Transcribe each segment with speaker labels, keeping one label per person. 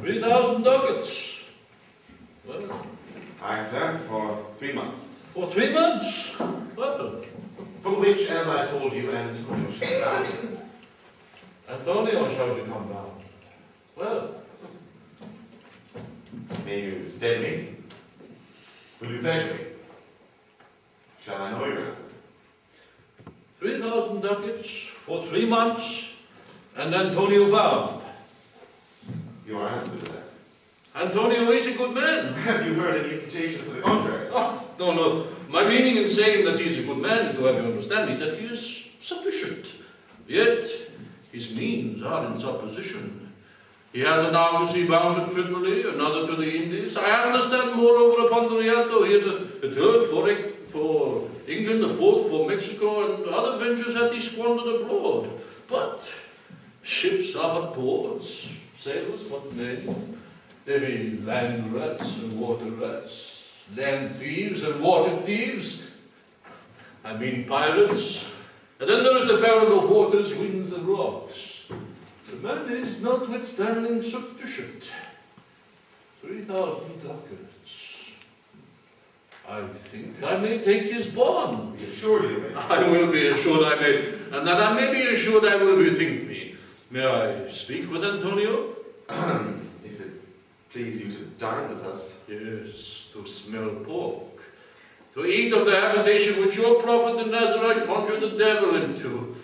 Speaker 1: 3,000 ducats. Well,
Speaker 2: Aye, sir, for 3 months.
Speaker 1: for 3 months? Well,
Speaker 2: For which, as I told you, Antonio shall down.
Speaker 1: Antonio shall you come down. Well,
Speaker 2: May you stead me? Will you pleasure me? Shall I know your answer?
Speaker 1: 3,000 ducats for 3 months, and Antonio bound.
Speaker 2: Your answer to that.
Speaker 1: Antonio is a good man.
Speaker 2: Have you heard any imputations to the contrary?
Speaker 1: Oh, no. My meaning in saying that he is a good man is to have you understand me that he is sufficient. Yet, his means are in supposition. He has an argosy bound to Tripoli, another to the Indies. I understand, moreover, upon the Rialto, he had a third for England, a fourth for Mexico, and other ventures had he squandered abroad. But ships are but ports, sailors what men. There be land rats and water rats, land thieves and water thieves. I mean pirates. And then there is the peril of waters, winds, and rocks. The man is notwithstanding sufficient. 3,000 ducats. I think I may take his bond.
Speaker 2: Be assured you may.
Speaker 1: I will be assured I may, and that I may be assured I will bethink me. May I speak with Antonio?
Speaker 2: If it please you to dine with us.
Speaker 1: Yes, to smell pork. To eat of the habitation which your prophet the Nazarite conjured the devil into.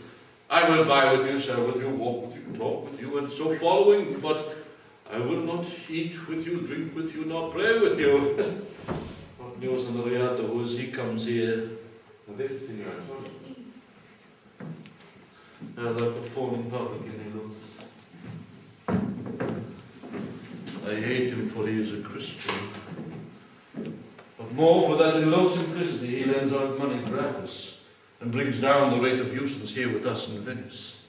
Speaker 1: I will buy with you, sir, with you, walk with you, talk with you, and so following, but I will not eat with you, drink with you, nor play with you. What news on the Rialto, who is he comes here?
Speaker 2: Now this is Signor Antonio.
Speaker 1: How like a falling public in he looks. I hate him for he is a Christian. But more for that in low simplicity he lends out money gratis and brings down the rate of usance here with us in Venice.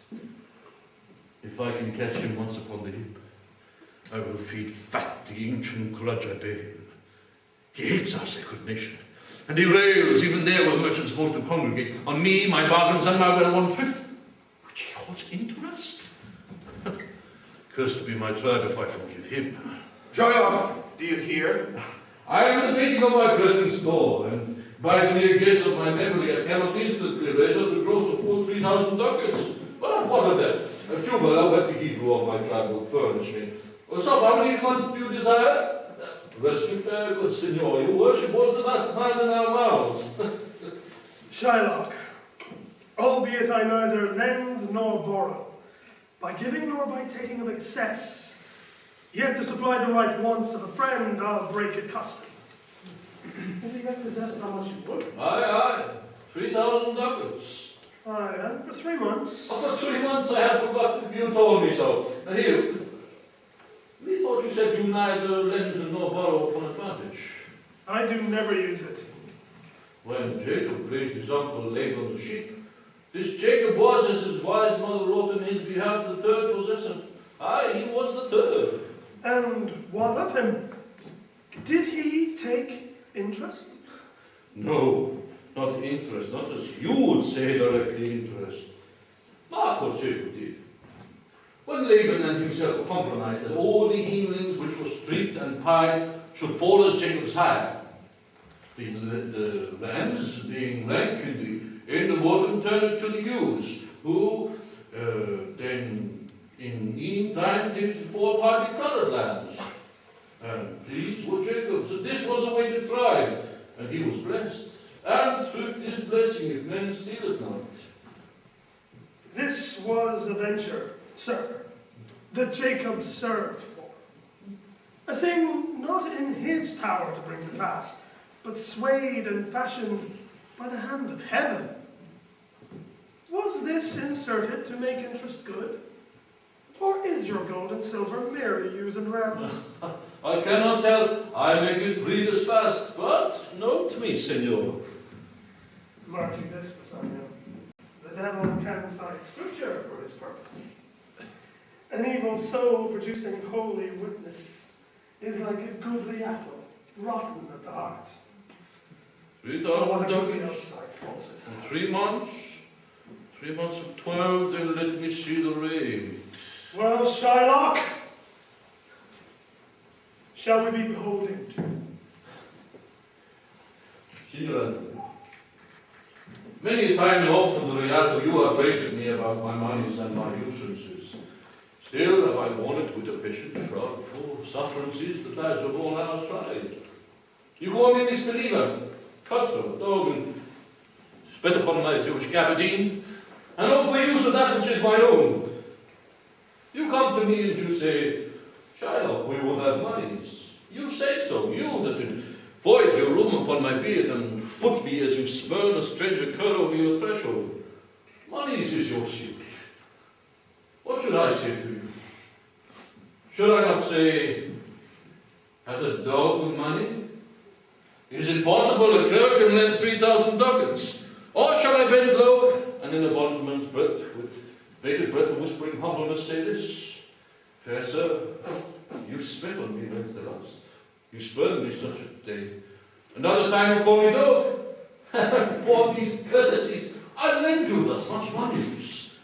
Speaker 1: If I can catch him once upon the hip, I will feed fat the ancient grudge I bear him. He hates our sacred nation, and he rails even there where merchants supposed to congregate on me, my bargains, and my well-won thrift, which he holds interest. Cursed be my tribe if I forgive him.
Speaker 2: Shylock, do you hear?
Speaker 1: I am debating on my present store, and by the mere guess of my memory, I cannot instantly raise up the gross of full 3,000 ducats. But what of that? A tuber, what the Hebrew of my tribe will furnish me. So, how many months do you desire? Rest you fair good, Signor. Your worship was the last man in our mouths.
Speaker 3: Shylock, albeit I neither lend nor borrow, by giving nor by taking of excess, yet to supply the right wants of a friend, I'll break a custom. Is he yet possessed how much you would?
Speaker 1: Aye, 3,000 ducats.
Speaker 3: Aye, and for 3 months.
Speaker 1: Oh, for 3 months I had forgotten. You told me so. And here, we thought you said you neither lend nor borrow upon advantage.
Speaker 3: I do never use it.
Speaker 1: When Jacob raised his uncle Laban the sheep, this Jacob was, as his wise mother wrote in his behalf, the third possessor. Aye, he was the third.
Speaker 3: And what of him? Did he take interest?
Speaker 1: No, not interest, not as you would say directly interest. Mark what Jacob did. When Laban and himself were compromised that all the Englings which were streaked and pied should fall as Jacob's hire, the lambs being rank in the water turned to the ewes, who then in time did 4 party colored lambs. And these were Jacob's. So this was the way to thrive, and he was blessed. And thrift is blessing if men steal it not.
Speaker 3: This was a venture, sir, that Jacob served for. A thing not in his power to bring to pass, but swayed and fashioned by the hand of heaven. Was this inserted to make interest good? Or is your gold and silver merely use and rams?
Speaker 1: I cannot tell. I make it breed as fast. But note me, Senor.
Speaker 3: Mark you this, Bassanio. The devil can cite scripture for his purpose. An evil soul producing holy witness is like a goodly apple, rotten at the heart.
Speaker 1: 3,000 ducats.
Speaker 3: Outside falsehood.
Speaker 1: 3 months. 3 months of 12, then let me see the rate.
Speaker 3: Well, Shylock, shall we be beholden to?
Speaker 1: Signor Antonio, many a time and often, Rialto, you have rated me about my monies and my usurances. Still have I borne it with a patient shroud, for sufferance is the badge of all our tribe. You call me misbeliever, cutthroat, dog, and spit upon my Jewish gabardine, and hope for use of that which is mine own. You come to me and you say, Shylock, we would have monies. You say so, you that did void your room upon my beard and foot me as you spurn a stranger cur over your threshold. Monies is your secret. What should I say to you? Should I not say, have a dog with money? Is it possible a clerk can lend 3,000 ducats? Or shall I bend low and in a bondman's breath, with bated breath of whispering humbleness, say this? Fair sir, you spit on me when's the last. You spurned me such a day. Another time you call me dog. For these courtesies, I lend you thus much monies.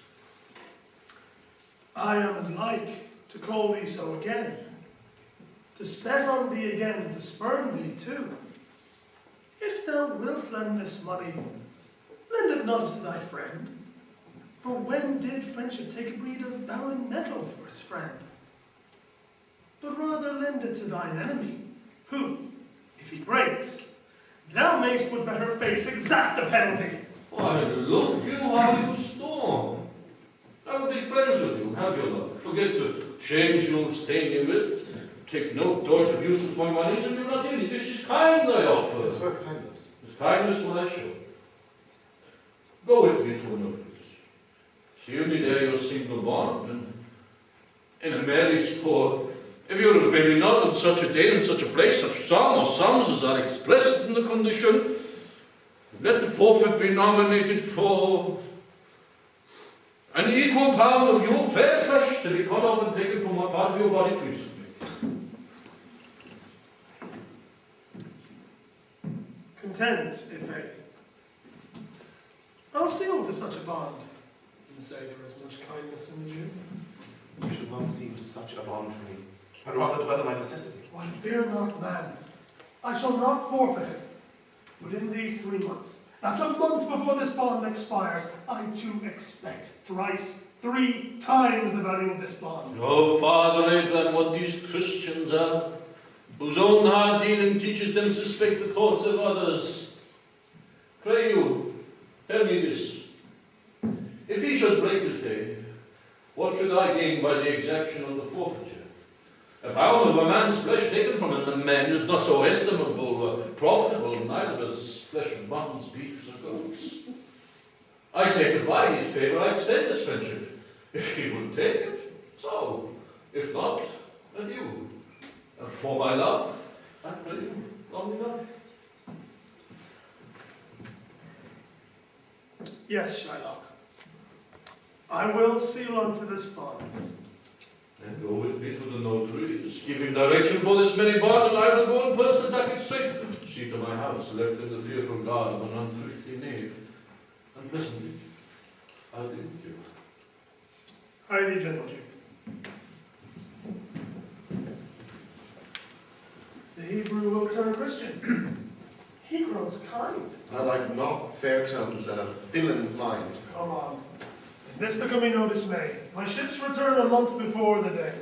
Speaker 3: I am as like to call thee so again, to spet on thee again, to spurn thee too. If thou wilt lend this money, lend it not to thy friend. For when did friendship take a breed of barren metal for his friend? But rather lend it to thine enemy, who, if he breaks, thou mayst with better face exact the penalty.
Speaker 1: Why, look you how you storm. I will be friends with you, have your love. Forget the shames you'll stain me with. Take no thought of use of my monies, and do not any. This is kind I offer.
Speaker 2: This were kindness.
Speaker 1: This kindness will I show. Go with me to another place. Seal me there your single bond, and in a merry sport, if you will pay me not on such a day, in such a place, such sum or sums as are expressed in the condition, let the forfeit be nominated for an equal pound of your fair flesh to be cut off and taken from a part of your body, please.
Speaker 3: Content, i' faith. I'll seal to such a bond, and say there is much kindness in the Jew.
Speaker 2: You should not seal to such a bond for me. I'd rather dwell in my necessity.
Speaker 3: Why, fear not, man. I shall not forfeit it. Within these 3 months, that's a month before this bond expires, I too expect thrice, 3 times the value of this bond.
Speaker 1: Oh, Father Abraham, what these Christians are, whose own hard dealing teaches them suspect the thoughts of others. Pray you, tell me this. If he should break his day, what should I gain by the exaction of the forfeiture? A pound of a man's flesh taken from him, a man is not so estimable or profitable, neither as flesh of muttons, beefs, or goats. I say to buy his favour, I extend this friendship. If he will take it, so. If not, adieu. And for my love, I pray you, long enough.
Speaker 3: Yes, Shylock. I will seal unto this bond.
Speaker 1: And go with me to the notaries, give him direction for this many bond, and I will go and purse the ducat straight. See to my house, left in the fearful guard of an unthrifty knave. And presently, I'll be with you.
Speaker 3: Hie thee, gentle Jew. The Hebrew will turn Christian. He grows kind.
Speaker 2: I like not fair terms and a villain's mind.
Speaker 3: Come on. In this there can be no dismay. My ships return a month before the day.